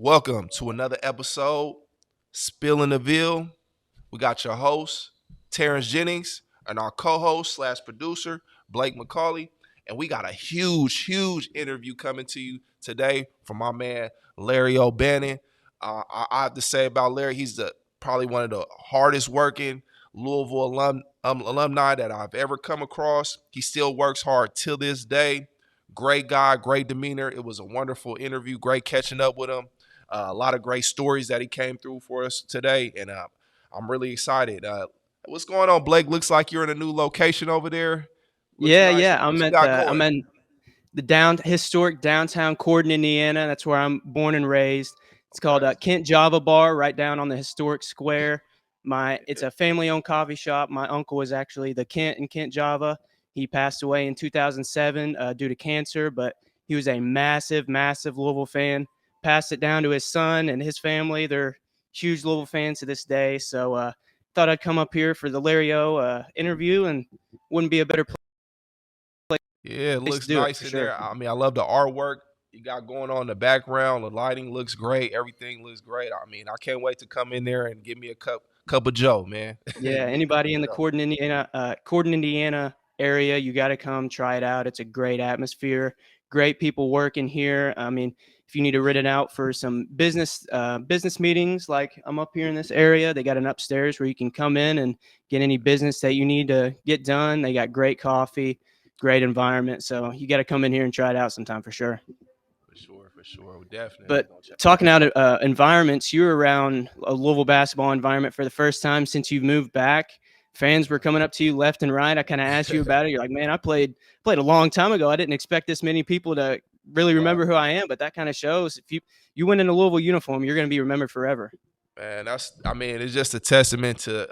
Welcome to another episode, Spilling the Veal. We got your host, Terrence Jennings, and our co-host slash producer, Blake McCauley. And we got a huge interview coming to you today from my man, Larry O'Bannon. I have to say about Larry, he's probably one of the hardest working Louisville alumni that I've ever come across. He still works hard till this day. Great guy, great demeanor. It was a wonderful interview. Great catching up with him. A lot of great stories that he came through for us today, and I'm really excited. What's going on, Blake? Looks like you're in a new location over there. Looks Yeah, nice. yeah. What I'm you at got the I'm going? in the historic downtown Corden, Indiana. That's where I'm born and raised. It's called Okay. Kent Java Bar, right down on the historic square. It's a family-owned coffee shop. My uncle was actually the Kent and Kent Java. He passed away in 2007 due to cancer, but he was a massive Louisville fan. Passed it down to his son and his family. They're huge Louisville fans to this day. So thought I'd come up here for the Larry O interview, and wouldn't be a better Yeah, it place to looks do it nice for in sure. there. I mean, I love the artwork you got going on in the background. The lighting looks great. Everything looks great. I mean, I can't wait to come in there and give me a cup of Joe, man. Yeah, Give me a cup anybody of in the Joe. Corden, Indiana area, you got to come try it out. It's a great atmosphere, great people working here. I mean, if you need to rent it out for some business meetings, like I'm up here in this area, they got an upstairs where you can come in and get any business that you need to get done. They got great coffee, great environment. So you got to come in here and try it out sometime for sure. For sure. We're definitely But gonna check it talking out. out environments, you're around a Louisville basketball environment for the first time since you've moved back. Fans were coming up to you left and right. I kind of asked you about it. You're like, man, I played a long time ago. I didn't expect this many people to really Right. remember who I am, but that kind of shows. If you went in a Louisville uniform, you're going to be remembered forever. Man, I mean, it's just a testament to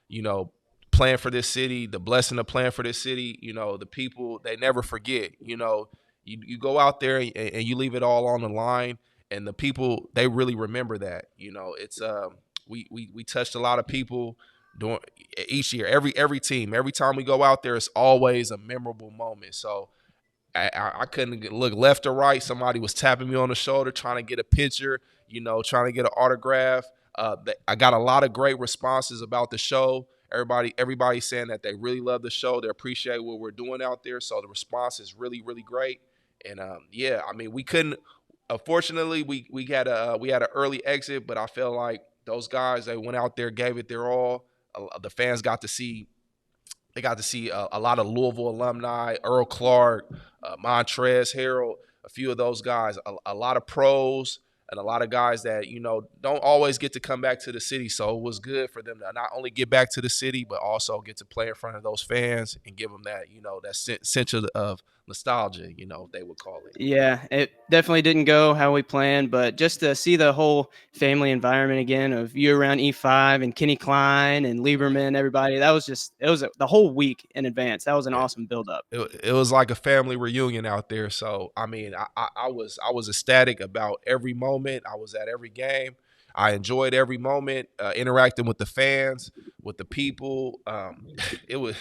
you know, playing for this city, the blessing of playing for this city, the people they never forget. You go out there and you leave it all on the line, and the people they really remember that. It's we touched a lot of people during each year, every team, every time we go out there, it's always a memorable moment. So I couldn't look left or right. Somebody was tapping me on the shoulder, trying to get a picture, trying to get an autograph. I got a lot of great responses about the show. Everybody saying that they really love the show. They appreciate what we're doing out there. So the response is really great. And yeah, I mean, we couldn't. Unfortunately, we had an early exit, but I feel like those guys they went out there, gave it their all. The fans got to see a lot of Louisville alumni, Earl Clark, Montrez Harrell, a few of those guys, a lot of pros, and a lot of guys that don't always get to come back to the city. So it was good for them to not only get back to the city, but also get to play in front of those fans and give them that that sense of nostalgia. They would call it. Yeah, it definitely didn't go how we planned, but just to see the whole family environment again of you around E5 and Kenny Klein and Lieberman, everybody, the whole week in advance. That was an Yeah. awesome build up. It was like a family reunion out there. So I mean, I was ecstatic about every moment. I was at every game. I enjoyed every moment, interacting with the fans, with the people. It was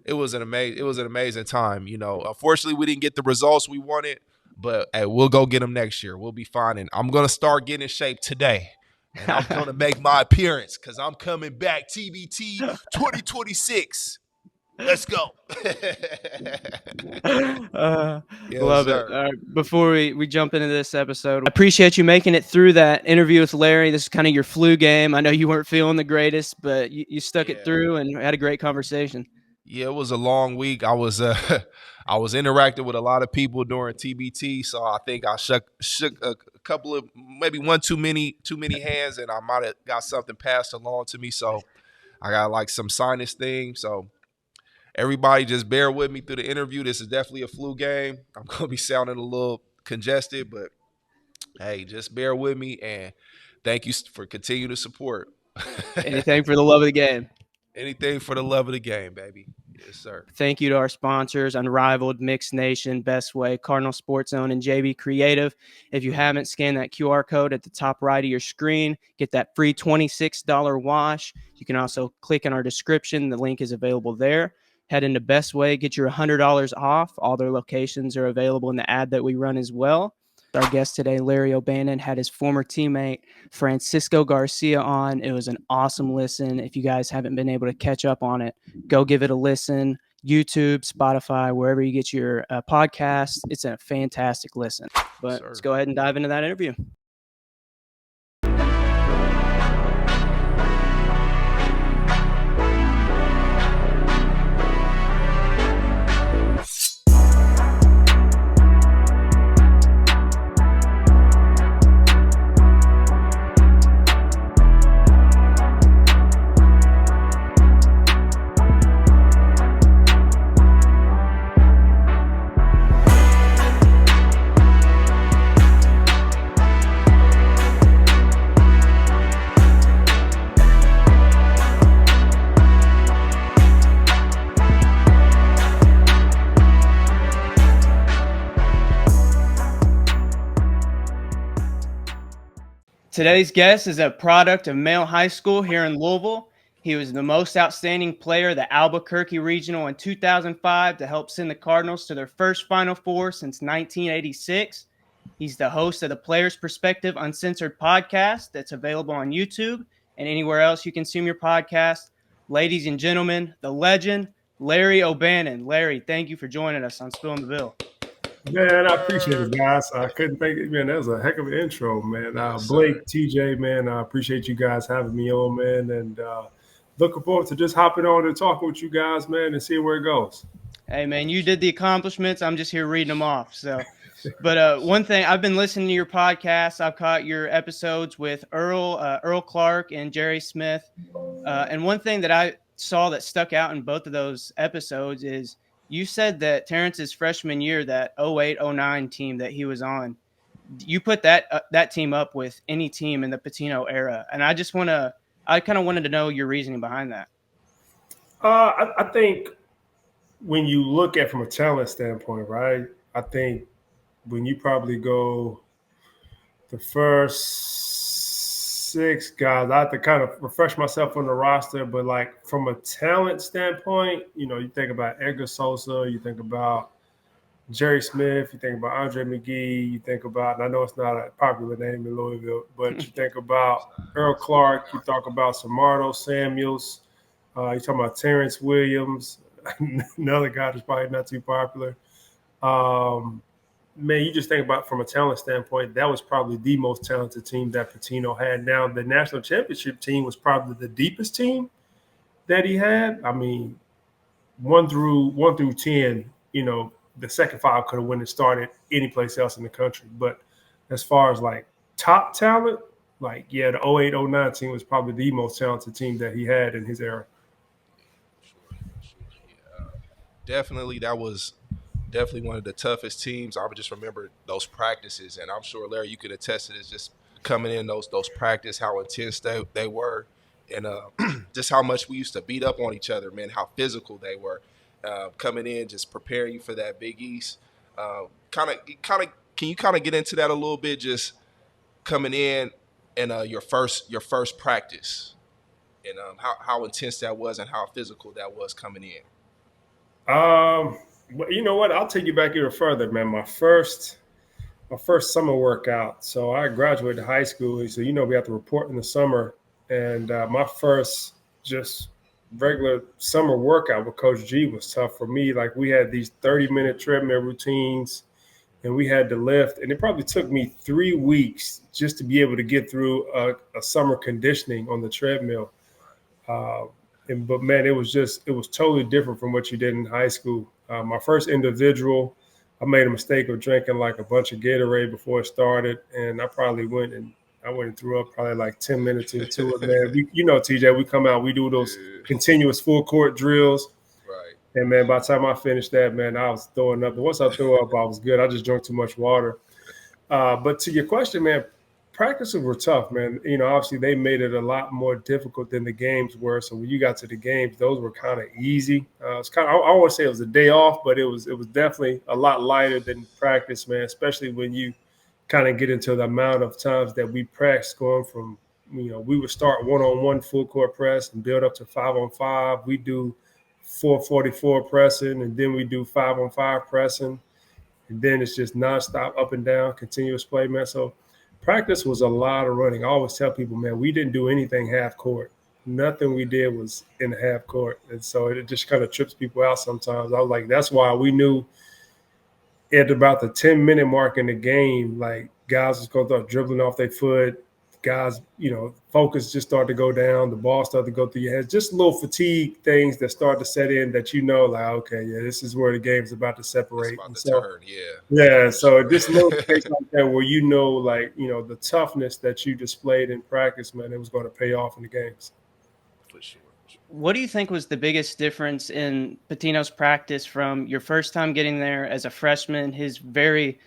it was an amazing time. Unfortunately, we didn't get the results we wanted, but hey, we'll go get them next year. We'll be fine, and I'm gonna start getting in shape today. And I'm gonna make my appearance because I'm coming back. TBT 2026. Let's go. uh, Yes, Love it. sir. All right, before we jump into this episode, I appreciate you making it through that interview with Larry. This is kind of your flu game. I know you weren't feeling the greatest, but you stuck it Yeah. through and had a great conversation. Yeah, it was a long week. I was I was interacting with a lot of people during TBT, so I think I shook a couple of maybe one too many hands, and I might have got something passed along to me. So I got like some sinus thing. So everybody just bear with me through the interview. This is definitely a flu game. I'm gonna be sounding a little congested, but hey, just bear with me and thank you for continuing to support. Anything for the love of the game. Anything for the love of the game, baby. Yes, sir. Thank you to our sponsors, Unrivaled, Mixed Nation, Best Way, Cardinal Sports Zone, and JB Creative. If you haven't, scan that QR code at the top right of your screen. Get that free $26 wash. You can also click in our description. The link is available there. Head into Best Way, get your $100 off. All their locations are available in the ad that we run as well. Our guest today, Larry O'Bannon, had his former teammate Francisco Garcia on. It was an awesome listen. If you guys haven't been able to catch up on it, go give it a listen. YouTube, Spotify, wherever you get your podcasts. It's a fantastic listen. But let's go ahead and dive into that interview. Today's guest is a product of Male High School here in Louisville. He was the most outstanding player of the Albuquerque Regional in 2005 to help send the Cardinals to their first Final Four since 1986. He's the host of the Player's Perspective Uncensored podcast that's available on YouTube and anywhere else you consume your podcast. Ladies and gentlemen, the legend, Larry O'Bannon. Larry, thank you for joining us on Spilling the Bill. Man, I appreciate it, guys. I couldn't think it, man. That was a heck of an intro, man. Blake, TJ, man, I appreciate you guys having me on, man, and looking forward to just hopping on and talking with you guys, man, and seeing where it goes. Hey, man, you did the accomplishments. I'm just here reading them off. So, but one thing, I've been listening to your podcast. I've caught your episodes with Earl Clark and Jerry Smith, and one thing that I saw that stuck out in both of those episodes is you said that Terrence's freshman year, that 08-09 team that he was on, you put that team up with any team in the Pitino era. And I kind of wanted to know your reasoning behind that. I think when you look at from a talent standpoint, right, I think when you probably go the first 6 guys, I have to kind of refresh myself on the roster, but like from a talent standpoint, you think about Edgar Sosa, you think about Jerry Smith, you think about Andre McGee, you think about, and I know it's not a popular name in Louisville, but you think about Earl Clark, you talk about Samardo Samuels, you talk about Terrence Williams, another guy that's probably not too popular. Man, you just think about from a talent standpoint, that was probably the most talented team that Pitino had. Now, the national championship team was probably the deepest team that he had. I mean, 1 through 10, the second 5 could have went and started any place else in the country. But as far as like top talent, like, yeah, the 08-09 team was probably the most talented team that he had in his era. Definitely, that was definitely one of the toughest teams. I would just remember those practices, and I'm sure, Larry, you could attest to this, just coming in those practice, how intense they were, and just how much we used to beat up on each other, man, how physical they were. Coming in, just preparing you for that Big East. Can you get into that a little bit, just coming in and your first practice, and how intense that was and how physical that was coming in? Well, you know what? I'll take you back even further, man. My first summer workout. So I graduated high school. So, we have to report in the summer. And my first just regular summer workout with Coach G was tough for me. Like, we had these 30-minute treadmill routines, and we had to lift. And it probably took me 3 weeks just to be able to get through a summer conditioning on the treadmill. But man, it was totally different from what you did in high school. My first individual, I made a mistake of drinking like a bunch of Gatorade before it started, and I probably went and threw up probably like 10 minutes into it, man. TJ, we come out, we do those continuous full court drills. Right. And man, by the time I finished that, man, I was throwing up. And once I threw up, I was good. I just drank too much water. But to your question, man, practices were tough, man. Obviously they made it a lot more difficult than the games were. So when you got to the games, those were kind of easy. It's kind of, I don't want to say it was a day off, but it was definitely a lot lighter than practice, man, especially when you kind of get into the amount of times that we practice, going from, we would start 1-on-1 full court press and build up to 5-on-5. We do 444 pressing, and then we do 5-on-5 pressing. And then it's just nonstop up and down, continuous play, man. So practice was a lot of running. I always tell people, man, we didn't do anything half court. Nothing we did was in the half court. And so it just kind of trips people out sometimes. I was like, that's why we knew at about the 10-minute mark in the game, like guys was going to start dribbling off their foot. Guys, focus just started to go down. The ball started to go through your hands. Just little fatigue things that start to set in that like, okay, yeah, this is where the game's about to separate. It's about to turn, yeah. Yeah, so just little things like that where the toughness that you displayed in practice, man, it was going to pay off in the games. For sure. What do you think was the biggest difference in Pitino's practice from your first time getting there as a freshman, his very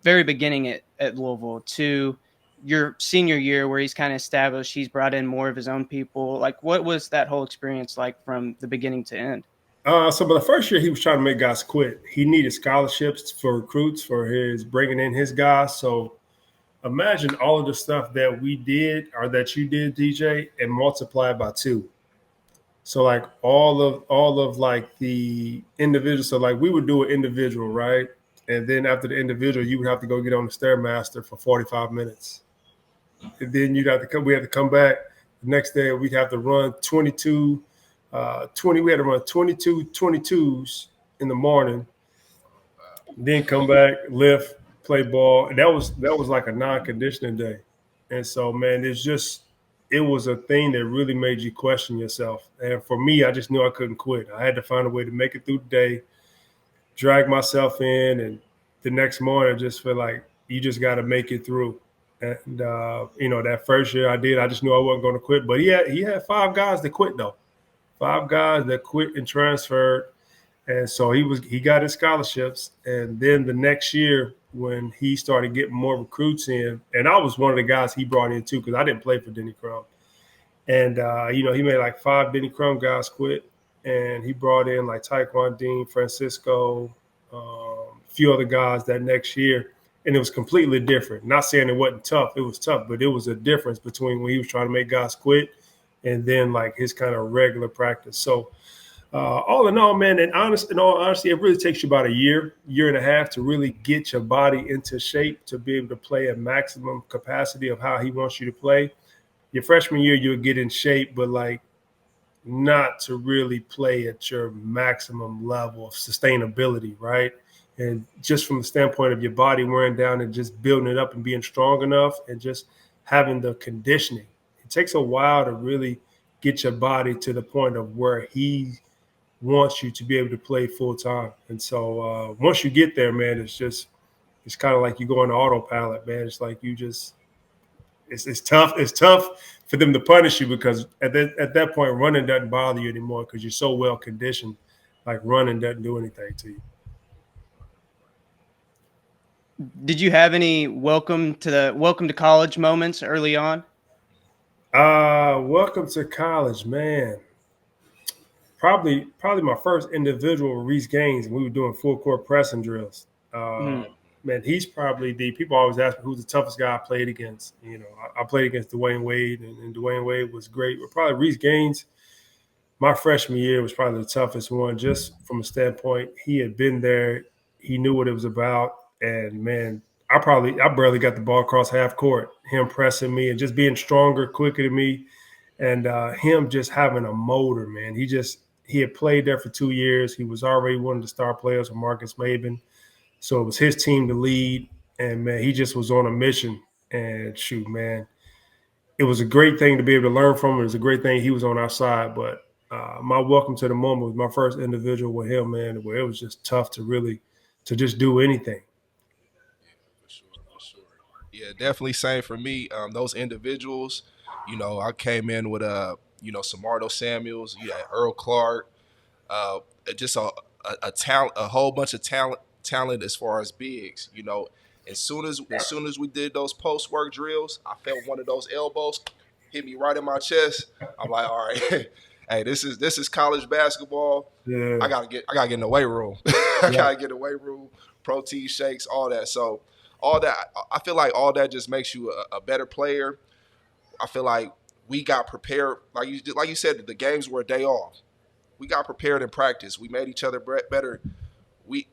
beginning at Louisville, to your senior year where he's kind of established, he's brought in more of his own people? Like, what was that whole experience like from the beginning to end? So the first year he was trying to make guys quit. He needed scholarships for recruits for his bringing in his guys. So imagine all of the stuff that we did or that you did, DJ, and multiply by 2. So like all of like the individual. So like we would do an individual, right? And then after the individual, you would have to go get on the Stairmaster for 45 minutes. And then we had to come back the next day. We'd have to run 22, 20. We had to run 22 22s in the morning. Then come back, lift, play ball. And that was like a non-conditioning day. And so, man, it was a thing that really made you question yourself. And for me, I just knew I couldn't quit. I had to find a way to make it through the day, drag myself in, and the next morning I just feel like you just got to make it through. And, that first year I did, I just knew I wasn't going to quit. But he had 5 guys that quit, though. 5 guys that quit and transferred. And so he got his scholarships. And then the next year when he started getting more recruits in, and I was one of the guys he brought in too because I didn't play for Denny Crum. And, he made like 5 Denny Crum guys quit. And he brought in like Taekwon Dean, Francisco, a few other guys that next year. And it was completely different. Not saying it wasn't tough. It was tough, but it was a difference between when he was trying to make guys quit and then like his kind of regular practice. So all in all, man, in all honesty, it really takes you about a year and a half to really get your body into shape to be able to play at maximum capacity of how he wants you to play. Your freshman year, you'll get in shape, but like not to really play at your maximum level of sustainability, right? And just from the standpoint of your body wearing down and just building it up and being strong enough and just having the conditioning. It takes a while to really get your body to the point of where he wants you to be able to play full time. And so once you get there, man, it's kind of like you go on autopilot, man. It's like it's tough. It's tough for them to punish you because at that point, running doesn't bother you anymore because you're so well conditioned. Like running doesn't do anything to you. Did you have any welcome to college moments early on? Welcome to college, man. Probably my first individual Reese Gaines, and we were doing full court pressing drills. Man, he's probably people always ask me who's the toughest guy I played against. I played against Dwayne Wade, and Dwayne Wade was great. But probably Reese Gaines, my freshman year was probably the toughest one, just from a standpoint. He had been there. He knew what it was about. And, man, I barely got the ball across half court, him pressing me and just being stronger, quicker than me. And him just having a motor, man. He had played there for 2 years. He was already one of the star players with Marcus Maben. So it was his team to lead. And, man, he just was on a mission. And, shoot, man, it was a great thing to be able to learn from him. It was a great thing he was on our side. But my welcome to the moment was my first individual with him, man, where it was just tough to just do anything. For sure. Yeah, definitely same for me. Those individuals, I came in with Samardo Samuels, Earl Clark, just a talent, a whole bunch of talent as far as bigs. As soon as we did those post work drills, I felt one of those elbows hit me right in my chest. I'm like, all right, hey, this is college basketball. Yeah. I gotta get in the weight room. I gotta get in the weight room, protein shakes, all that. So all that, I feel like all that just makes you a better player. I feel like we got prepared, like you said, the games were a day off. We got prepared in practice. We made each other better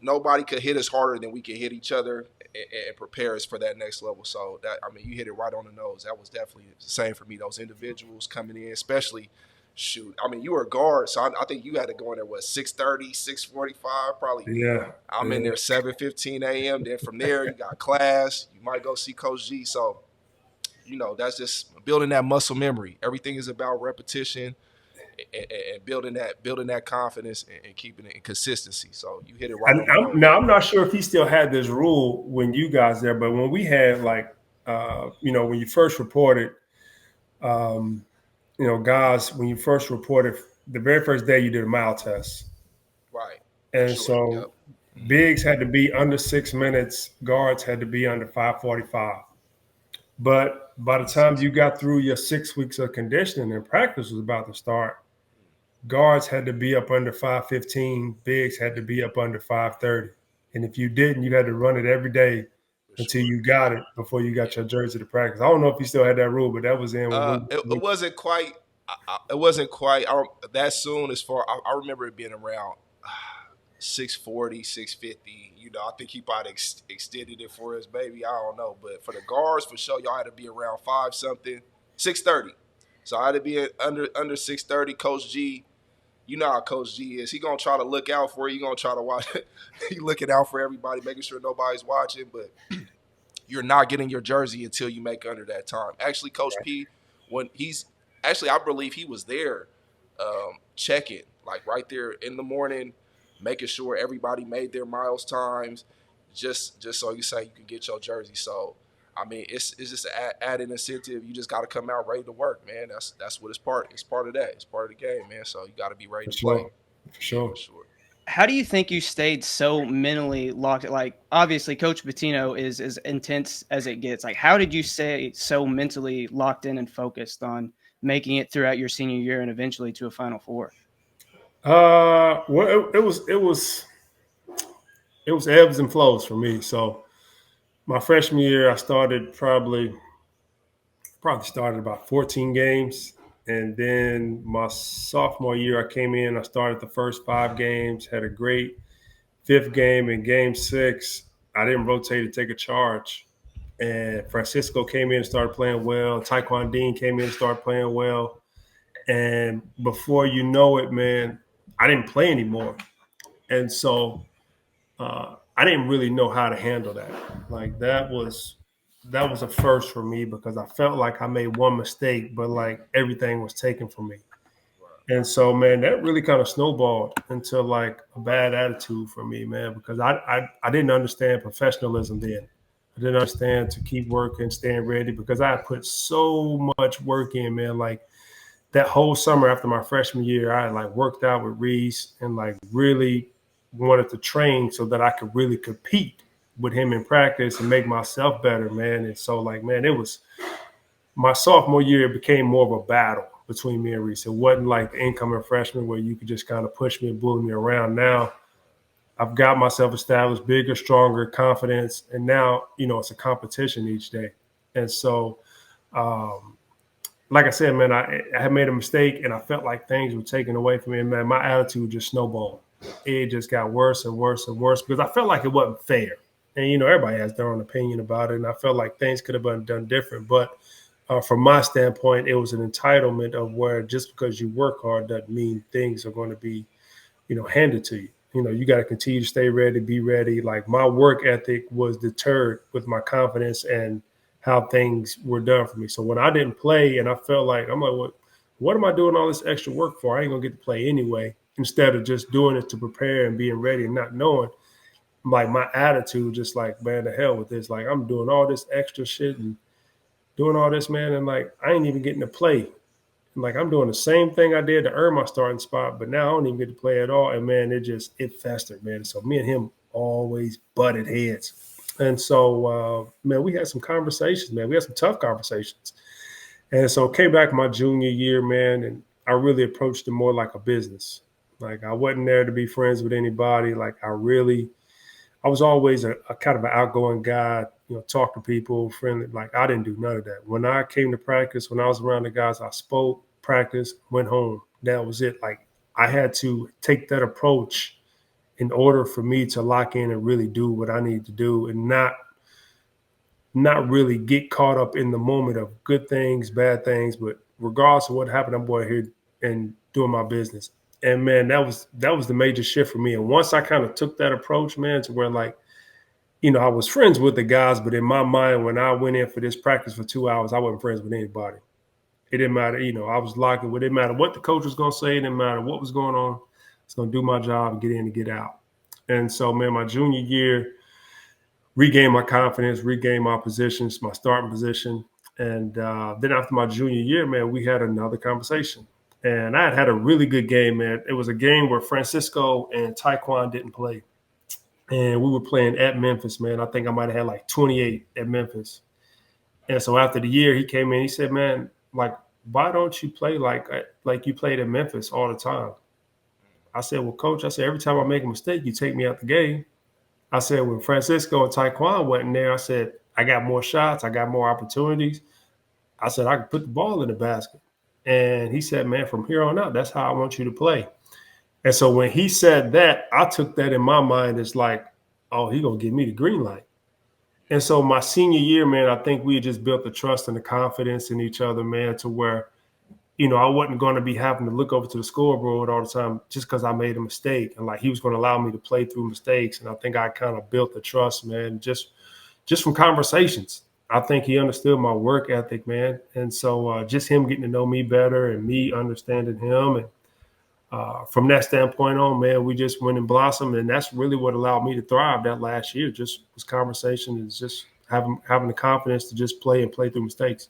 nobody could hit us harder than we could hit each other and prepare us for that next level. So you hit it right on the nose. That was definitely the same for me. Those individuals coming in, especially, shoot. You were a guard, so I think you had to go in there 6:30, 6:45, probably. Yeah. I'm in there 7:15 a.m. Then from there you got class. You might go see Coach G. So that's just building that muscle memory. Everything is about repetition and building that confidence and keeping it in consistency. So you hit it right on the nose. Now, I'm not sure if he still had this rule when you guys there, but when we had when you first reported, guys, when you first reported, the very first day you did a mile test. Right. And so bigs had to be under 6 minutes, guards had to be under 5:45. But by the time you got through your 6 weeks of conditioning and practice was about to start, guards had to be up under 5:15, bigs had to be up under 5:30. And if you didn't, you had to run it every day until you got it before you got your jersey to practice. I don't know if you still had that rule, but that was in. It wasn't quite. It wasn't quite that soon. As far I remember it being around 6:40, 6:50. I think he probably extended it for us, baby. I don't know, but for the guards, for sure, y'all had to be around 5-something, 6:30. So I had to be under 6:30. Coach G, you know how Coach G is. He gonna try to look out for you. He gonna try to watch. He looking out for everybody, making sure nobody's watching. But you're not getting your jersey until you make under that time. Actually, Coach P, I believe he was there checking, like right there in the morning, making sure everybody made their miles times, just so you can get your jersey. So, it's just an added incentive. You just got to come out ready to work, man. That's what it's part. It's part of that. It's part of the game, man. So you got to be ready to play. For sure. How do you think you stayed so mentally locked? Like, obviously, Coach Pitino is as intense as it gets. Like, how did you stay so mentally locked in and focused on making it throughout your senior year and eventually to a Final Four? Well, it was ebbs and flows for me. So my freshman year, I started probably started about 14 games. And then my sophomore year, I came in, I started the first 5 games, had a great 5th game. In game 6, I didn't rotate to take a charge. And Francisco came in and started playing well. Taekwon Dean came in and started playing well. And before you know it, man, I didn't play anymore. And so I didn't really know how to handle that. Like that was a first for me because I felt like I made one mistake, but like everything was taken from me. And so, man, that really kind of snowballed into like a bad attitude for me, man, because I didn't understand professionalism then. I didn't understand to keep working, staying ready, because I put so much work in, man. Like that whole summer after my freshman year, I like worked out with Reese and like really wanted to train so that I could really compete with him in practice and make myself better, man. And so like, man, it was my sophomore year, it became more of a battle between me and Reese. It wasn't like the incoming freshman where you could just kind of push me and bully me around. Now I've got myself established, bigger, stronger, confidence. And now, it's a competition each day. And so, like I said, man, I had made a mistake and I felt like things were taken away from me. And man, my attitude just snowballed. It just got worse and worse and worse because I felt like it wasn't fair. And, everybody has their own opinion about it. And I felt like things could have been done different. But from my standpoint, it was an entitlement of where just because you work hard doesn't mean things are going to be, handed to you. You got to continue to stay ready, be ready. Like my work ethic was deterred with my confidence and how things were done for me. So when I didn't play and I felt like, I'm like, what am I doing all this extra work for? I ain't going to get to play anyway. Instead of just doing it to prepare and being ready and not knowing, like my attitude, just like, man, the hell with this. Like I'm doing all this extra shit and doing all this, man. And like, I ain't even getting to play. And like, I'm doing the same thing I did to earn my starting spot, but now I don't even get to play at all. And man, it festered, man. So me and him always butted heads. And so, man, we had some conversations, man. We had some tough conversations. And so came back my junior year, man, and I really approached it more like a business. Like I wasn't there to be friends with anybody. Like I was always a kind of an outgoing guy, talk to people, friendly. Like I didn't do none of that. When I came to practice, when I was around the guys, I spoke, practiced, went home. That was it. Like I had to take that approach in order for me to lock in and really do what I need to do and not really get caught up in the moment of good things, bad things, but regardless of what happened, I'm going here and doing my business. And man, that was the major shift for me. And once I kind of took that approach, man, to where like, I was friends with the guys, but in my mind, when I went in for this practice for 2 hours, I wasn't friends with anybody. It didn't matter, I was locked in. It didn't matter what the coach was going to say. It didn't matter what was going on. I was going to do my job and get in and get out. And so, man, my junior year, regain my confidence, regain my positions, my starting position. And then after my junior year, man, we had another conversation. And I had a really good game, man. It was a game where Francisco and Taekwon didn't play. And we were playing at Memphis, man. I think I might have had like 28 at Memphis. And so after the year, he came in, he said, man, like, why don't you play like you played at Memphis all the time? I said, well, coach, every time I make a mistake, you take me out the game. I said, when Francisco and Taekwon went in there, I said, I got more shots. I got more opportunities. I said, I can put the ball in the basket. And he said, man, from here on out, that's how I want you to play. And so when he said that, I took that in my mind as like, oh, he going to give me the green light. And so my senior year, man, I think we had just built the trust and the confidence in each other, man, to where, I wasn't going to be having to look over to the scoreboard all the time just because I made a mistake. And like he was going to allow me to play through mistakes. And I think I kind of built the trust, man, just from conversations. I think he understood my work ethic, man. And so just him getting to know me better and me understanding him. And from that standpoint on, man, we just went and blossomed. And that's really what allowed me to thrive that last year. Just was conversation and just having the confidence to just play through mistakes.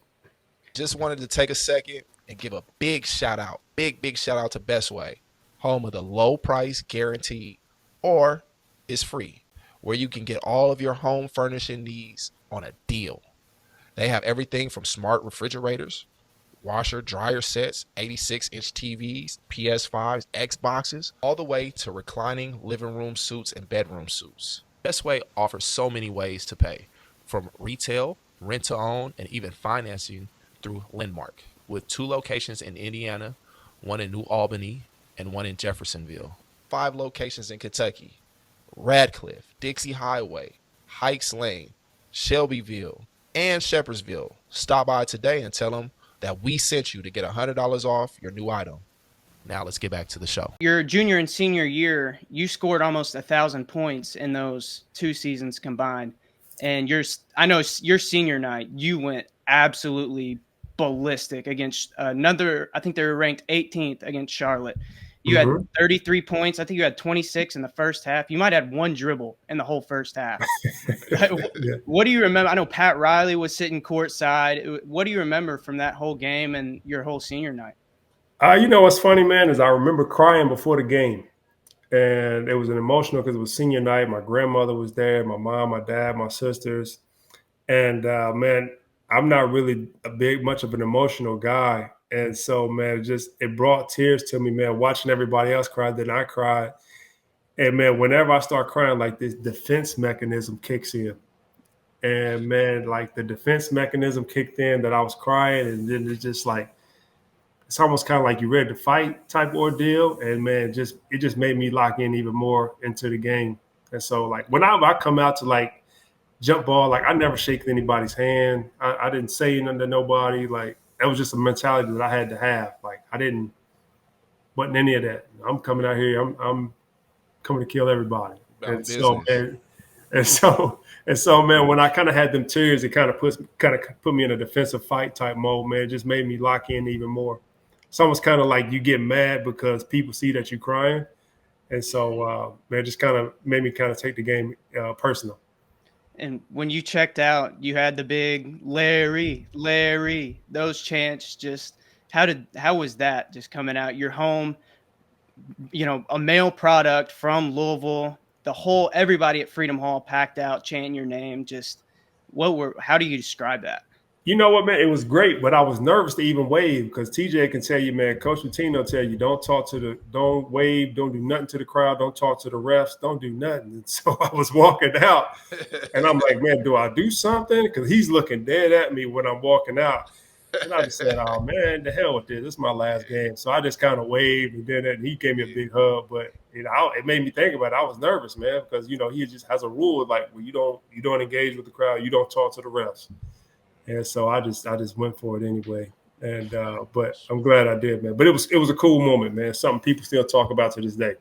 Just wanted to take a second and give a big shout out to Best Way, home of the low price guaranteed, or it's free, where you can get all of your home furnishing needs on a deal. They have everything from smart refrigerators, washer, dryer sets, 86-inch TVs, PS5s, Xboxes, all the way to reclining living room suites and bedroom suites. Best Way offers so many ways to pay, from retail, rent to own, and even financing through Lendmark, with 2 locations in Indiana, 1 in New Albany, and 1 in Jeffersonville. 5 locations in Kentucky: Radcliffe, Dixie Highway, Hikes Lane, Shelbyville, and Shepherdsville. Stop by today and tell them that we sent you to get $100 off your new item. Now let's get back to the show. Your junior and senior year, you scored almost 1,000 points in those 2 seasons combined. And I know your senior night, you went absolutely ballistic against another. I think they were ranked 18th against Charlotte. You had 33 points. I think you had 26 in the first half. You might have had 1 dribble in the whole first half. What do you remember? I know Pat Riley was sitting courtside. What do you remember from that whole game and your whole senior night? What's funny, man, is I remember crying before the game. And it was an emotional because it was senior night. My grandmother was there, my mom, my dad, my sisters. And man, I'm not really much of an emotional guy. And so, man, it brought tears to me, man, watching everybody else cry. Then I cried. And man, whenever I start crying, like this defense mechanism kicks in. And man, like the defense mechanism kicked in that I was crying. And then it's just like, it's almost kind of like you ready to fight type ordeal. And man, it just made me lock in even more into the game. And so like whenever I come out to like jump ball, like I never shake anybody's hand. I didn't say nothing to nobody. Like that was just a mentality that I had to have. Like wasn't any of that. I'm coming out here. I'm coming to kill everybody. And so, man, when I kind of had them tears, it kind of put me in a defensive fight type mode, man. It just made me lock in even more. It's almost kind of like you get mad because people see that you're crying. And so, man, it just kind of made me kind of take the game personal. And when you checked out, you had the big Larry, those chants. Just how was that just coming out? Your home, a male product from Louisville, everybody at Freedom Hall packed out, chanting your name. Just how do you describe that? You know what, man? It was great, but I was nervous to even wave because TJ can tell you, man, Coach Pitino tell you, don't wave, don't do nothing to the crowd, don't talk to the refs, don't do nothing. And so I was walking out and I'm like, man, do I do something? Because he's looking dead at me when I'm walking out. And I just said, "Oh man, the hell with this! This is my last game." So I just kind of waved, and then he gave me a big hug. But it made me think about it. I was nervous, man, because he just has a rule like, well, you don't engage with the crowd, you don't talk to the refs, and so I just went for it anyway. And but I'm glad I did, man. But it was a cool moment, man. Something people still talk about to this day.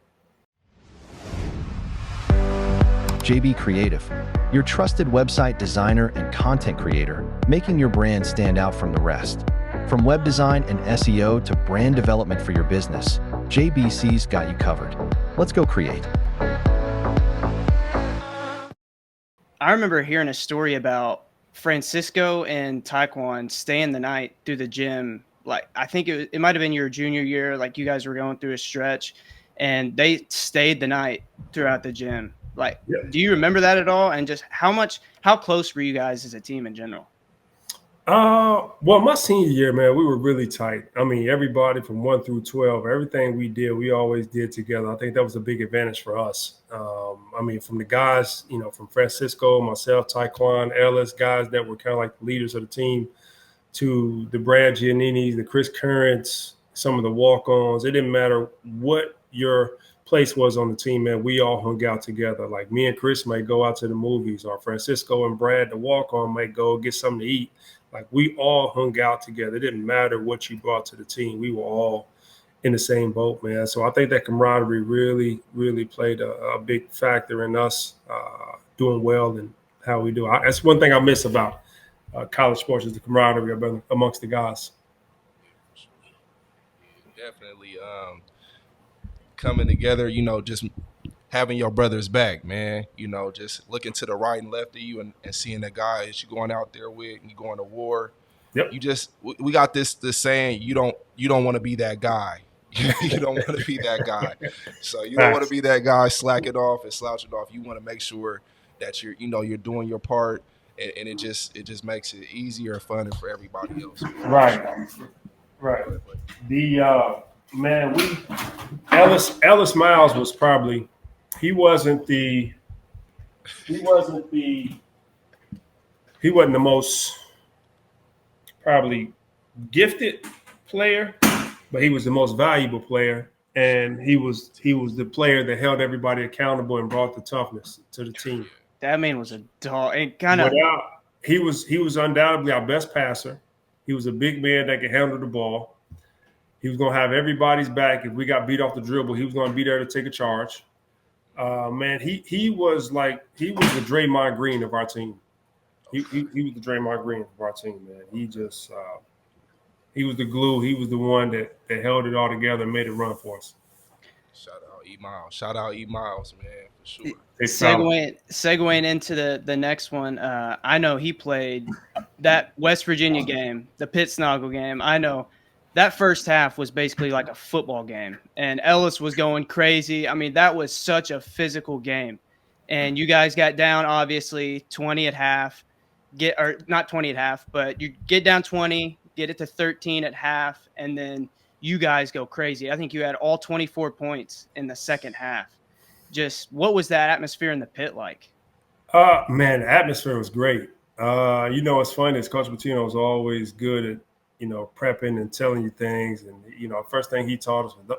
JB Creative, your trusted website designer and content creator, making your brand stand out from the rest. From web design and SEO to brand development for your business, JBC's got you covered. Let's go create. I remember hearing a story about Francisco and Taekwon staying the night through the gym. Like, I think it might have been your junior year, like you guys were going through a stretch, and they stayed the night throughout the gym. Like, do you remember that at all? And just how close were you guys as a team in general? Well, my senior year, man, we were really tight. I mean, everybody from 1 through 12, everything we did, we always did together. I think that was a big advantage for us. I mean, from the guys, from Francisco, myself, Taekwon, Ellis, guys that were kind of like the leaders of the team, to the Brad Gianninis, the Chris Currents, some of the walk-ons. It didn't matter what your place was on the team, man. We all hung out together. Like, me and Chris might go out to the movies, or Francisco and Brad, the walk-on, might go get something to eat. Like, we all hung out together. It didn't matter what you brought to the team. We were all in the same boat, man. So I think that camaraderie really, really played a big factor in us doing well and how we do. That's one thing I miss about college sports, is the camaraderie amongst the guys. Definitely coming together, just having your brother's back, man. Just looking to the right and left of you and seeing the guys you're going out there with, and you going to war. Yep. We got this saying, you don't want to be that guy. You don't want to be that guy. So you don't want to be that guy slacking off and slouching off. You want to make sure that you're doing your part, and it just makes it easier and funner for everybody else. Right. The man, Ellis Miles was probably, he wasn't the most probably gifted player, but he was the most valuable player, and he was the player that held everybody accountable and brought the toughness to the team. That man was a dog. And he was undoubtedly our best passer. He was a big man that could handle the ball. He was going to have everybody's back. If we got beat off the dribble, he was going to be there to take a charge. Man, he was the Draymond Green of our team. He was the Draymond Green of our team, man. He just he was the glue. He was the one that held it all together and made it run for us. Shout out E Miles, man, for sure. Segueing into the next one, I know he played that West Virginia game, the Pittsnoggle game. I know that first half was basically like a football game, and Ellis was going crazy. I mean, that was such a physical game, and you guys got down obviously 20 at half, not 20 at half, but you get down 20, get it to 13 at half, and then you guys go crazy. I think you had all 24 points in the second half. Just what was that atmosphere in the pit like? Man, the atmosphere was great. What's funny is Coach Pitino was always good at, prepping and telling you things. And, first thing he taught us was,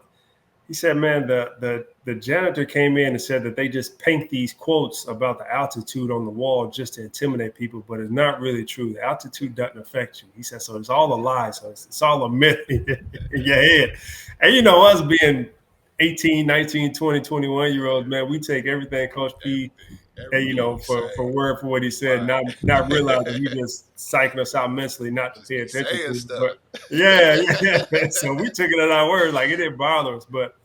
he said, man, the janitor came in and said that they just paint these quotes about the altitude on the wall just to intimidate people, but it's not really true. The altitude doesn't affect you. He said, so it's all a lie. So it's all a myth in your head. And, us being 18, 19, 20, 21-year-olds, man, we take everything Coach P, for word for what he said, not realizing we just psyching us out mentally, not to pay attention to. But yeah. So we took it at our word, like it didn't bother us. But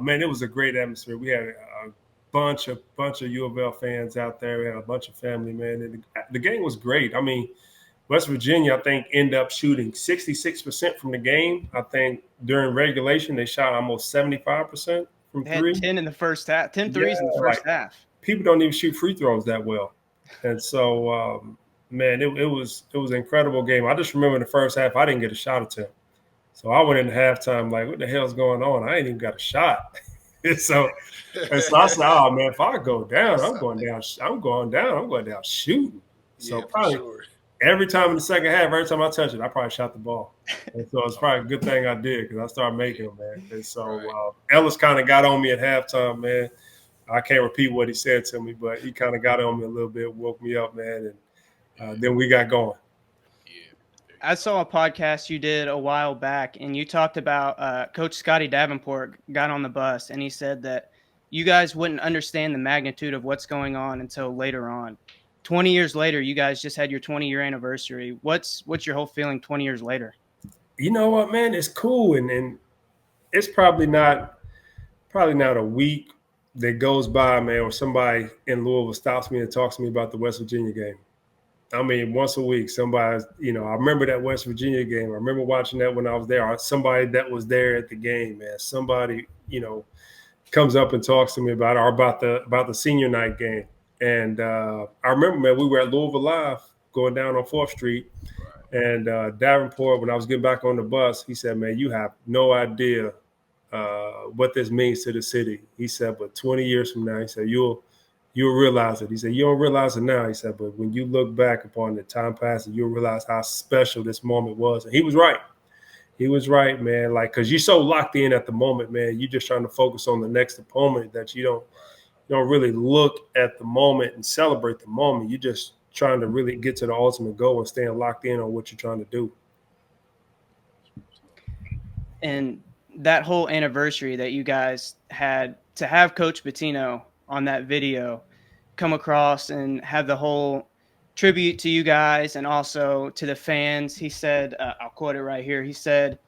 man, it was a great atmosphere. We had a bunch of U of L fans out there. We had a bunch of family, man. And the game was great. I mean, West Virginia, I think, ended up shooting 66% from the game. I think during regulation, they shot almost 75% from three. 10 in the first half, 10 threes in the first half. People don't even shoot free throws that well. And so, man, it was an incredible game. I just remember in the first half, I didn't get a shot attempt. So I went into halftime like, what the hell's going on? I ain't even got a shot. so I said, oh, man, if I go down, I'm going down shooting. So probably every time in the second half, every time I touched it, I probably shot the ball. And so it's probably a good thing I did because I started making them, man. And so Ellis kind of got on me at halftime, man. I can't repeat what he said to me, but he kind of got on me a little bit, woke me up, man, and then we got going. I saw a podcast you did a while back, and you talked about Coach Scotty Davenport got on the bus, and he said that you guys wouldn't understand the magnitude of what's going on until later on. 20 years later, you guys just had your 20-year anniversary. What's your whole feeling 20 years later? You know what, man? It's cool, and it's probably not a week that goes by, man, or somebody in Louisville stops me and talks to me about the West Virginia game. I mean, once a week, somebody, I remember that West Virginia game. I remember watching that when I was there. Somebody that was there at the game, man. Somebody, comes up and talks to me about it, or about the senior night game. And I remember, man, we were at Louisville Live going down on 4th Street. And Davenport, when I was getting back on the bus, he said, man, you have no idea what this means to the city. He said, but 20 years from now, he said, you'll realize it. He said, you don't realize it now. He said, but when you look back upon the time passing, you'll realize how special this moment was. And he was right. He was right, man. Like, because you're so locked in at the moment, man. You're just trying to focus on the next opponent that you don't really look at the moment and celebrate the moment. You're just trying to really get to the ultimate goal and staying locked in on what you're trying to do. And that whole anniversary that you guys had, to have Coach Pitino on that video come across and have the whole tribute to you guys and also to the fans. He said, I'll quote it right here. He said,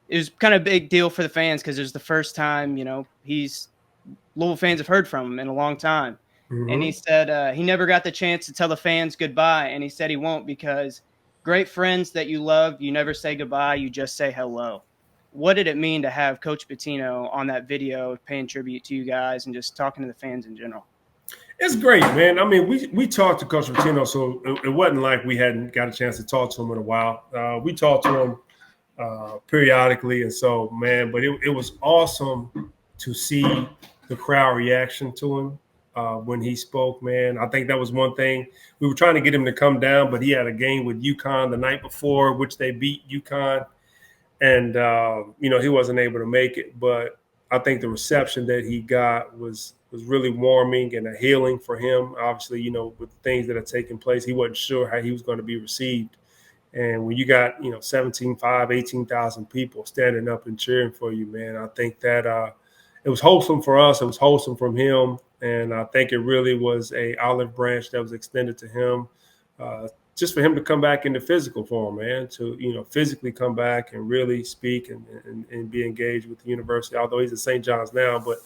it was kind of a big deal for the fans because it was the first time, Louisville fans have heard from him in a long time. Mm-hmm. And he said he never got the chance to tell the fans goodbye. And he said he won't because great friends that you love, you never say goodbye. You just say hello. What did it mean to have Coach Pitino on that video paying tribute to you guys and just talking to the fans in general? It's great, man. I mean, we talked to Coach Pitino, so it wasn't like we hadn't got a chance to talk to him in a while. We talked to him periodically, and so, man, but it was awesome to see the crowd reaction to him when he spoke, man. I think that was one thing. We were trying to get him to come down, but he had a game with UConn the night before, which they beat UConn. And, he wasn't able to make it. But I think the reception that he got was really warming and a healing for him. Obviously, with the things that are taking place, he wasn't sure how he was going to be received. And when you got, 18,000 people standing up and cheering for you, man, I think that it was wholesome for us. It was wholesome from him. And I think it really was a olive branch that was extended to him. Just for him to come back into physical form, man, to, physically come back and really speak and be engaged with the university, although he's at St. John's now. But,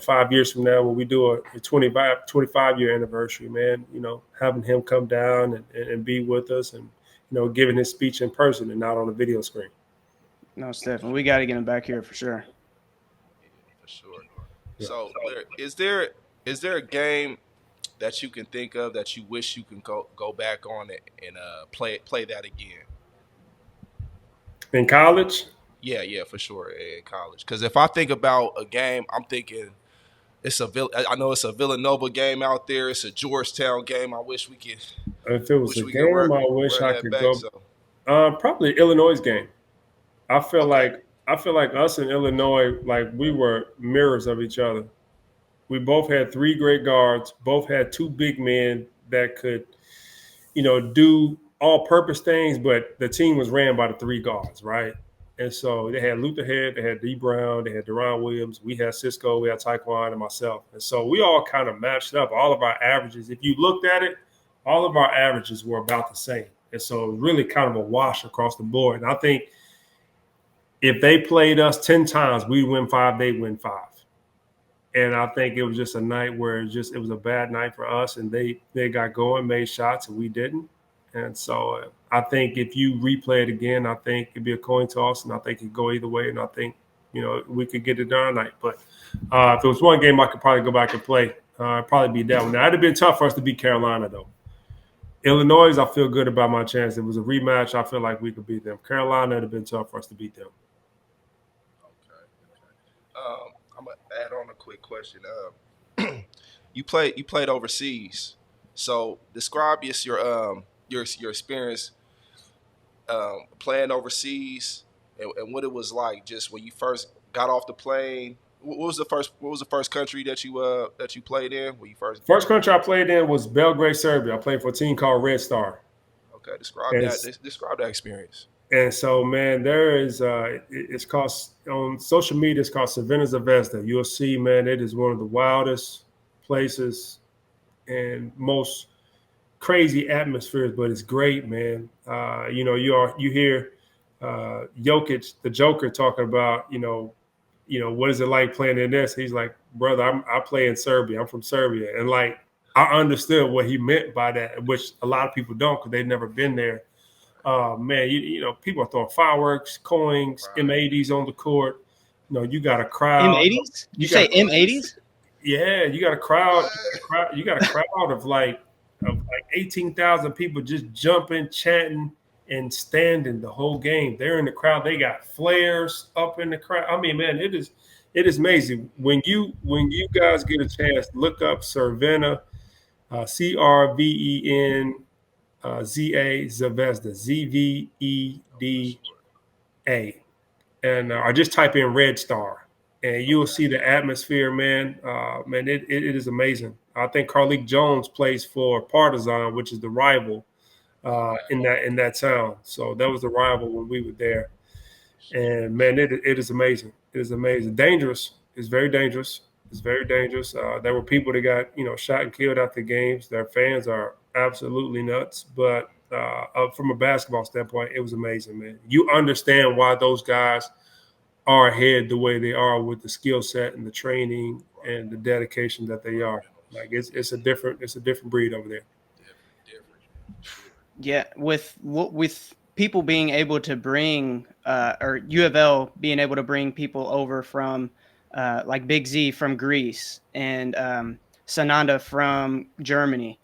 5 years from now, when we do a 25-year anniversary, man, having him come down and be with us and, giving his speech in person and not on a video screen. No, Stephen, we got to get him back here for sure. Yeah, for sure. Yeah. So is there a game that you can think of that you wish you can go back on it and play that again? In college? Yeah, for sure, in college. Because if I think about a game, I'm thinking I know it's a Villanova game out there. It's a Georgetown game. I wish we could. If it was a game, I wish I could go. Probably Illinois' game. I feel like us in Illinois, like we were mirrors of each other. We both had 3 great guards, both had 2 big men that could, do all-purpose things, but the team was ran by the 3 guards, right? And so they had Luther Head, they had D. Brown, they had Deron Williams, we had Cisco, we had Taekwon, and myself. And so we all kind of matched up. All of our averages, if you looked at it, all of our averages were about the same. And so it was really kind of a wash across the board. And I think if they played us 10 times, we'd win 5, they'd win 5. And I think it was just a night where it was a bad night for us, and they got going, made shots, and we didn't. And so I think if you replay it again, I think it'd be a coin toss, and I think it'd go either way. And I think, we could get it done tonight. But if it was one game I could probably go back and play, it'd probably be that one. Now, it'd have been tough for us to beat Carolina, though. Illinois, I feel good about my chance. It was a rematch. I feel like we could beat them. Carolina, it'd have been tough for us to beat them. Okay. I'm gonna add on a quick question. You played overseas, so describe your your experience playing overseas and what it was like just when you first got off the plane. What was the first country that you played in when you first? First country I played in was Belgrade, Serbia. I played for a team called Red Star. Okay, describe that experience. And so, man, there is it's called on social media. It's called Crvena Zvezda. You'll see, man, it is one of the wildest places and most crazy atmospheres, but it's great, man. You hear Jokic, the Joker, talking about, what is it like playing in this? He's like, brother, I play in Serbia. I'm from Serbia, and like I understood what he meant by that, which a lot of people don't because they've never been there. Man, people are throwing fireworks, coins, Right. M80s on the court. You got a crowd. M80s? You say M80s? Yeah, you got a crowd. You got a crowd of like 18,000 people just jumping, chanting, and standing the whole game. They're in the crowd. They got flares up in the crowd. I mean, man, it is amazing. When you guys get a chance, look up Crvena, Crvena. ZA Zvezda, Zveda, and or just type in Red Star, and you'll see the atmosphere, man. Man, it is amazing. I think Carlik Jones plays for Partizan, which is the rival in that town. So that was the rival when we were there, and man, it is amazing. It is amazing. Dangerous. It's very dangerous. It's very dangerous. There were people that got shot and killed after games. Their fans are absolutely nuts. But from a basketball standpoint, it was amazing, man. You understand why those guys are ahead the way they are with the skill set and the training and the dedication that they are. Like it's a different breed over there. Yeah, with people being able to bring or U of L being able to bring people over from like Big Z from Greece and Sananda from Germany.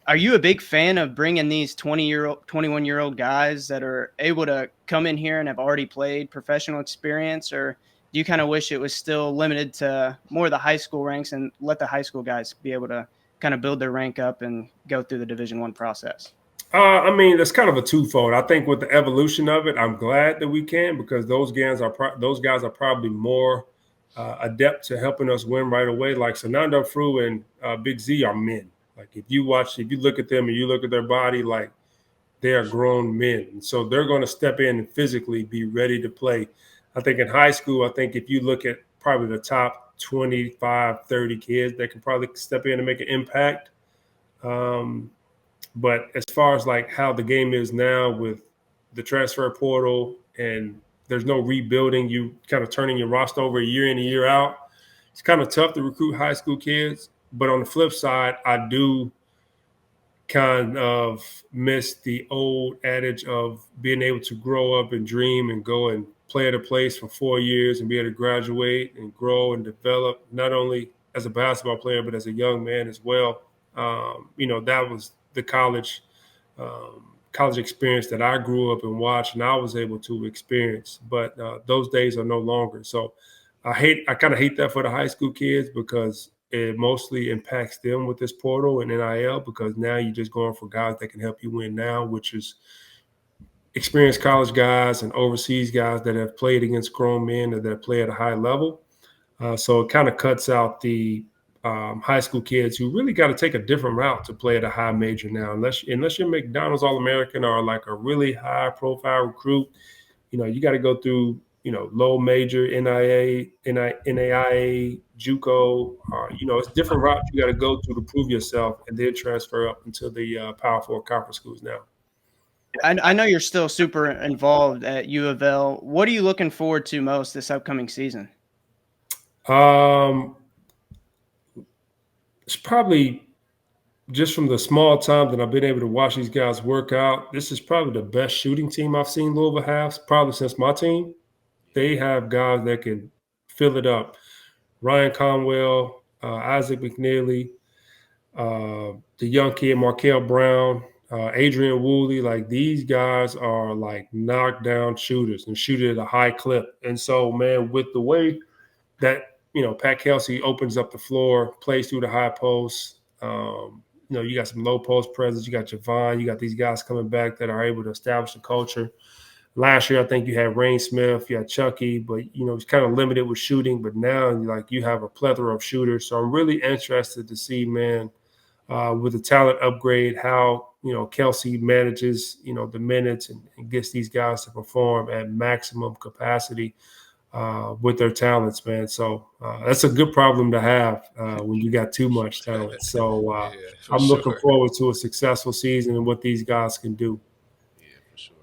Are you a big fan of bringing these 21-year-old guys that are able to come in here and have already played professional experience, or do you kind of wish it was still limited to more of the high school ranks and let the high school guys be able to kind of build their rank up and go through the Division I process? I mean, that's kind of a twofold. I think with the evolution of it, I'm glad that we can, because those guys are probably more adept to helping us win right away. Like Sananda Fru and Big Z are men. Like if you look at them and you look at their body, like they are grown men. And so they're going to step in and physically be ready to play. I think in high school, if you look at probably the top 25, 30 kids that can probably step in and make an impact. But as far as like how the game is now with the transfer portal and there's no rebuilding, you kind of turning your roster over a year in, a year out, it's kind of tough to recruit high school kids. But on the flip side, I do kind of miss the old adage of being able to grow up and dream and go and play at a place for 4 years and be able to graduate and grow and develop, not only as a basketball player, but as a young man as well. That was the college experience that I grew up and watched and I was able to experience. But those days are no longer. So I kind of hate that for the high school kids, because it mostly impacts them with this portal and NIL, because now you're just going for guys that can help you win now, which is experienced college guys and overseas guys that have played against grown men and that play at a high level. So it kind of cuts out the high school kids who really got to take a different route to play at a high major now. Unless you're McDonald's All-American or like a really high-profile recruit, you got to go through low major, NAIA, JUCO. It's different routes you got to go through to prove yourself, and then transfer up into the Power 4 conference schools now. I know you're still super involved at U of L. What are you looking forward to most this upcoming season? It's probably just from the small time that I've been able to watch these guys work out. This is probably the best shooting team I've seen Louisville have, probably since my team. They have guys that can fill it up. Ryan Conwell, Isaac McNeely, the young kid, Markel Brown, Adrian Woolley. Like, these guys are like knockdown shooters and shoot at a high clip. And so, man, with the way that, Pat Kelsey opens up the floor, plays through the high post, you got some low post presence. You got Javon. You got these guys coming back that are able to establish the culture. Last year, I think you had Rain Smith, you had Chucky, but it's kind of limited with shooting. But now, you have a plethora of shooters. So I'm really interested to see, man, with the talent upgrade, how Kelsey manages the minutes and gets these guys to perform at maximum capacity with their talents, man. So that's a good problem to have when you got too much talent. So I'm looking forward to a successful season and what these guys can do. Yeah, for sure.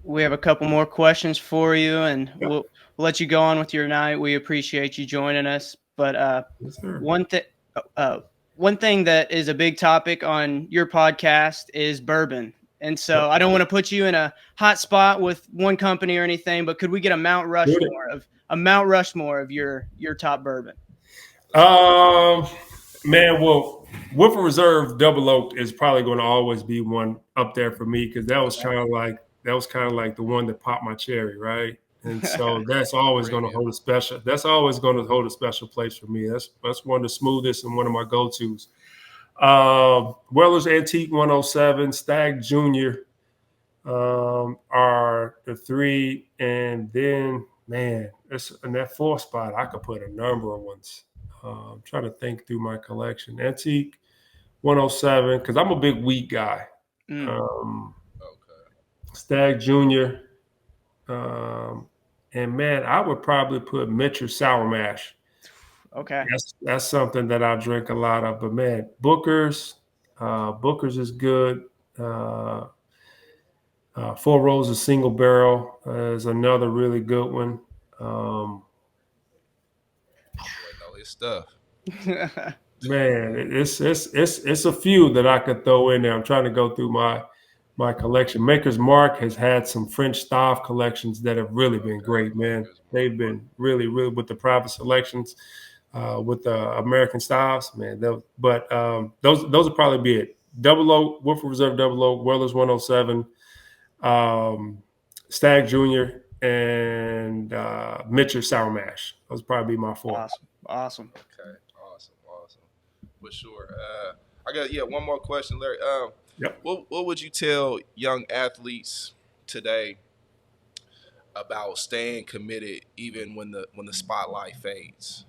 We have a couple more questions for you, and we'll let you go on with your night. We appreciate you joining us. But Yes, sir. one thing that is a big topic on your podcast is bourbon. And so I don't want to put you in a hot spot with one company or anything, but could we get a Mount Rushmore of your top bourbon? Man, well, Woodford Reserve Double Oak is probably going to always be one up there for me, because that was kind of like the one that popped my cherry, right? And so that's always going to hold a special. That's always going to hold a special place for me. That's one of the smoothest and one of my go-tos. Weller's Antique 107, Stag Junior are the three, and then man, in that fourth spot, I could put a number of ones. I'm trying to think through my collection. Antique 107, because I'm a big wheat guy. Stag Junior, and man, I would probably put Mitchell Sour Mash. Okay, that's something that I drink a lot of. But man, Booker's is good. Four Roses Single Barrel is another really good one. Know his stuff. Man, it's a few that I could throw in there. I'm trying to go through my collection. Maker's Mark has had some French Staff collections that have really been great, man. They've been really, really with the private selections, with the American Styles, man. Those would probably be it. Double Oak, Woodford Reserve Double Oak, Weller's 107, Stag Junior, and Mitchell Sour Mash. Those would probably be my four. Awesome. Okay, awesome. For sure. I got one more question, Larry. Yep. What would you tell young athletes today about staying committed even when the spotlight fades?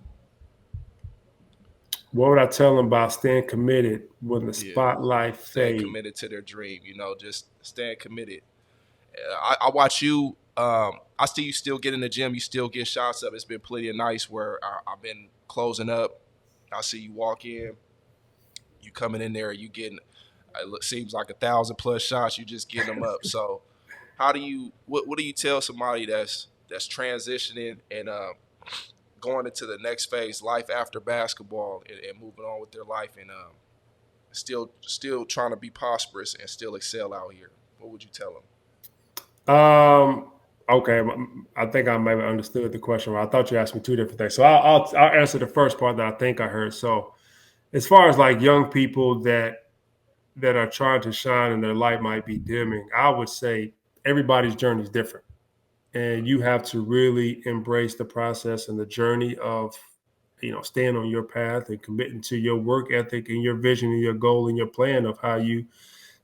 What would I tell them about staying committed when the spotlight fades? Staying committed to their dream, just staying committed. I watch you. I see you still get in the gym. You still get shots up. It's been plenty of nights where I've been closing up. I see you walk in. You coming in there. You getting. It seems like 1,000+ shots. You just getting them up. So, how do you? What do you tell somebody that's transitioning and going into the next phase, life after basketball, and moving on with their life, and still trying to be prosperous and still excel out here? What would you tell them? Okay, I think I maybe understood the question. I thought you asked me two different things. So I'll answer the first part that I think I heard. So as far as like young people that are trying to shine and their light might be dimming, I would say everybody's journey is different. And you have to really embrace the process and the journey of, staying on your path and committing to your work ethic and your vision and your goal and your plan of how you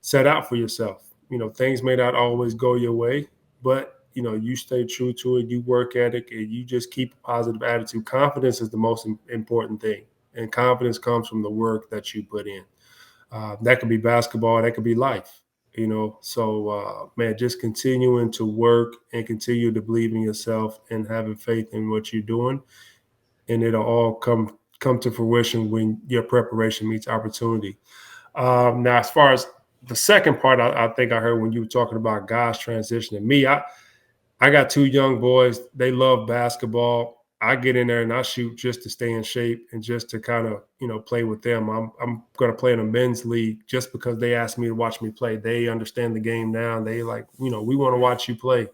set out for yourself. Things may not always go your way, but you stay true to it, you work at it, and you just keep a positive attitude. Confidence is the most important thing. And confidence comes from the work that you put in. That could be basketball, that could be life, So, man, just continuing to work and continue to believe in yourself and having faith in what you're doing. And it'll all come to fruition when your preparation meets opportunity. Now, as far as the second part, I think I heard when you were talking about guys transitioning. Me, I got two young boys. They love basketball. I get in there and I shoot just to stay in shape and just to kind of, play with them. I'm going to play in a men's league just because they asked me to watch me play. They understand the game now. And they like, we want to watch you play.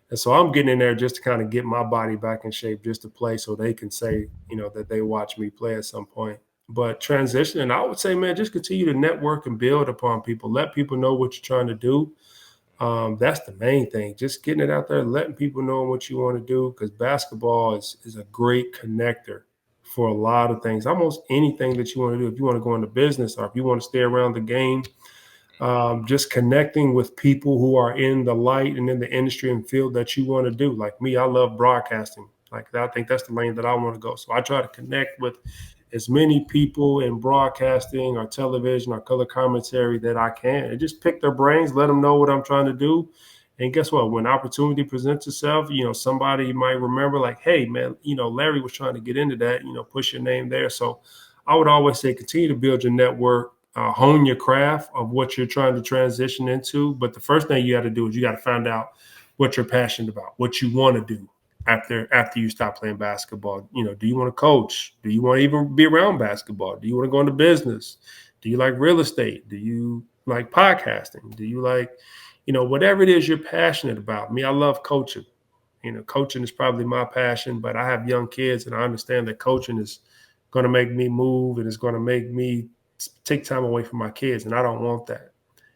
And so I'm getting in there just to kind of get my body back in shape just to play so they can say, that they watch me play at some point. But transitioning, I would say, man, just continue to network and build upon people. Let people know what you're trying to do. That's the main thing. Just getting it out there, letting people know what you want to do, because basketball is a great connector for a lot of things, almost anything that you want to do. If you want to go into business or if you want to stay around the game, just connecting with people who are in the light and in the industry and field that you want to do. Like me, I love broadcasting. Like I think that's the lane that I want to go. So I try to connect with as many people in broadcasting or television or color commentary that I can, and just pick their brains, let them know what I'm trying to do. And guess what? When opportunity presents itself, somebody might remember like, hey, man, Larry was trying to get into that, push your name there. So I would always say continue to build your network, hone your craft of what you're trying to transition into. But the first thing you got to do is you got to find out what you're passionate about, what you want to do after you stop playing basketball. Do you want to coach? Do you want to even be around basketball? Do you want to go into business? Do you like real estate? Do you like podcasting? Do you like, whatever it is you're passionate about? Me, I love coaching. Coaching is probably my passion, but I have young kids and I understand that coaching is going to make me move and it's going to make me take time away from my kids, and I don't want that.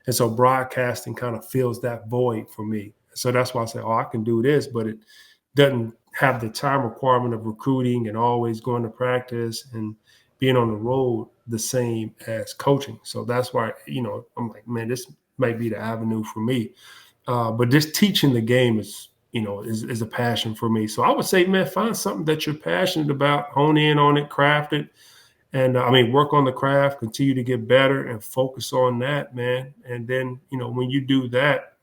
And so broadcasting kind of fills that void for me. So that's why I say, I can do this, but it doesn't have the time requirement of recruiting and always going to practice and being on the road the same as coaching. So that's why, I'm like, man, this might be the avenue for me. But just teaching the game is a passion for me. So I would say, man, find something that you're passionate about, hone in on it, craft it. And work on the craft, continue to get better and focus on that, man. And then, when you do that,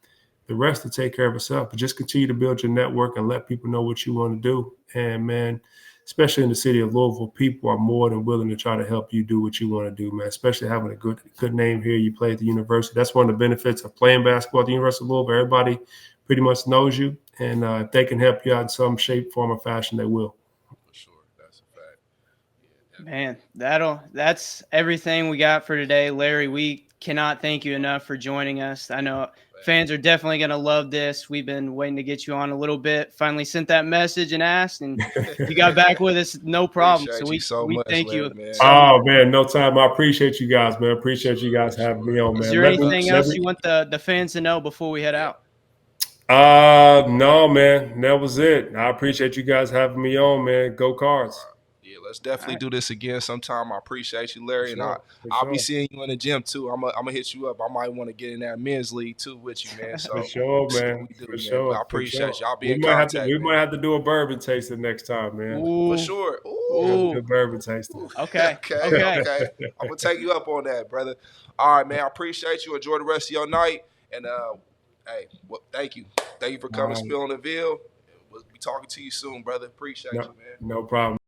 the rest will take care of itself. But just continue to build your network and let people know what you want to do. And, man, especially in the city of Louisville, people are more than willing to try to help you do what you want to do, man, especially having a good name here. You play at the university. That's one of the benefits of playing basketball at the University of Louisville. Everybody pretty much knows you. And if they can help you out in some shape, form, or fashion, they will. For sure. That's a fact. Man, that's everything we got for today. Larry, we cannot thank you enough for joining us. I know fans are definitely going to love this. We've been waiting to get you on a little bit. Finally sent that message and asked, and you got back with us, no problem. Appreciate we much, thank Larry, you. man. Oh, man, no time. I appreciate you guys, man. Appreciate you guys having me on, man. Is there anything else you want the fans to know before we head out? No, man. That was it. I appreciate you guys having me on, man. Go Cards. Yeah, let's definitely do this again sometime. I appreciate you, Larry, and I'll be seeing you in the gym too. I'm gonna hit you up. I might want to get in that men's league too with you, man. So for sure, man. For sure. I appreciate y'all We being might contact. we might have to do a bourbon tasting next time, man. Ooh. For sure. Ooh. A bourbon tasting. Okay. Okay. I'm gonna take you up on that, brother. All right, man. I appreciate you. Enjoy the rest of your night, and thank you for coming to Spill on the Ville. We'll be talking to you soon, brother. Appreciate you, man. No problem.